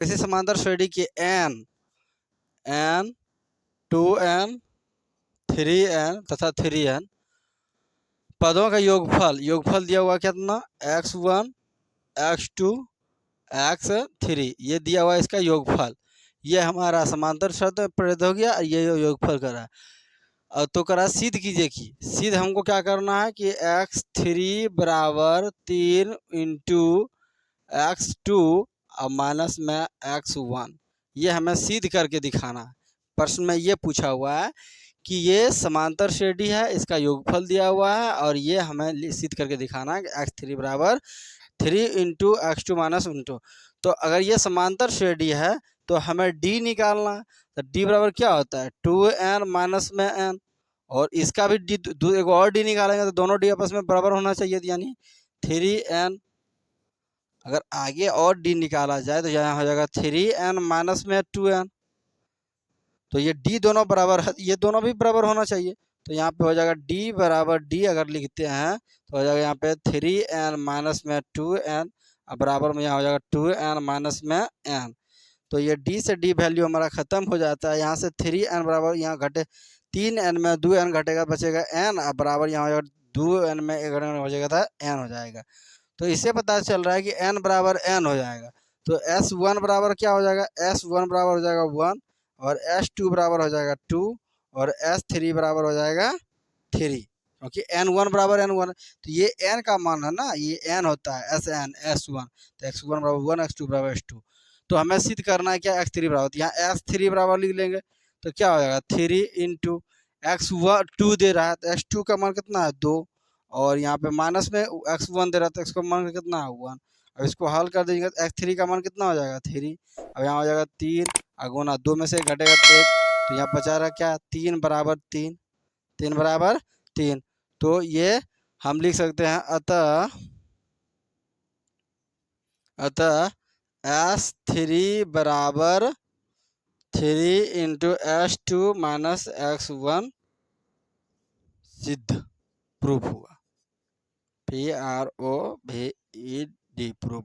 इसी समांतर श्रेणी के n 2n 3n तथा 3n पदों का योगफल दिया हुआ कितना x1 x2 x3 ये दिया हुआ इसका योगफल। ये हमारा समांतर शर्त प्रयुक्त हो गया, ये योगफल करा। और तो करा सिद्ध कीजिए कि सिद्ध हमको क्या करना है कि x3 बराबर 3 इंटू x2 और माइनस में x1, ये हमें सिद्ध करके दिखाना है। प्रश्न में ये पूछा हुआ है कि ये समांतर श्रेणी है, इसका योगफल दिया हुआ है और ये हमें सिद्ध करके दिखाना है कि x3 बराबर 3 इंटू x2 माइनस इंटू। तो अगर ये समांतर श्रेणी है तो हमें d निकालना है। तो d बराबर क्या होता है 2n माइनस में n, और इसका भी d एक और d निकालेंगे तो दोनों d आपस में बराबर होना चाहिए, यानी 3n। अगर आगे और d निकाला जाए तो यहाँ हो जाएगा 3n माइनस में 2n। तो ये d दोनों बराबर है, ये दोनों भी बराबर होना चाहिए। तो यहाँ पे हो जाएगा d बराबर d अगर लिखते हैं तो हो जाएगा यहाँ पे 3n माइनस में 2n बराबर में यहाँ हो जाएगा 2n माइनस में n। तो ये d से d वैल्यू हमारा ख़त्म हो जाता है। यहाँ से 3n बराबर यहाँ घटे 3n में 2n घटेगा, बचेगा n बराबर यहाँ हो जाएगा 2n में 1 हो जाएगा था n हो जाएगा। तो इससे पता चल रहा है कि n बराबर n हो जाएगा। तो s1 बराबर क्या हो जाएगा s1 बराबर हो जाएगा 1 और s2 बराबर हो जाएगा 2 और s3 बराबर हो जाएगा 3, क्योंकि n1 बराबर n1। तो ये n का मान है ना, ये n होता है sn s1। तो x1 बराबर 1 x2 बराबर s2। तो हमें सिद्ध करना है क्या x3 बराबर, यहाँ s3 बराबर लिख लेंगे तो क्या हो जाएगा 3 इंटू x1 2 दे रहा है तो x2 का मान कितना है 2, और यहाँ पे माइनस में x1 दे रहा है तो x का मान कितना है 1। अब इसको हल कर देंगे तो x3 का मान कितना हो जाएगा 3। अब यहाँ हो जाएगा 3 गुना 2 में से घटेगा 1, तो यहाँ बचा रहा क्या 3 बराबर 3, 3 बराबर 3। तो ये हम लिख सकते हैं अतः s3 बराबर 3 इंटू s2 माइनस x1 सिद्ध, प्रूफ हुआ, PROVED प्रूफ।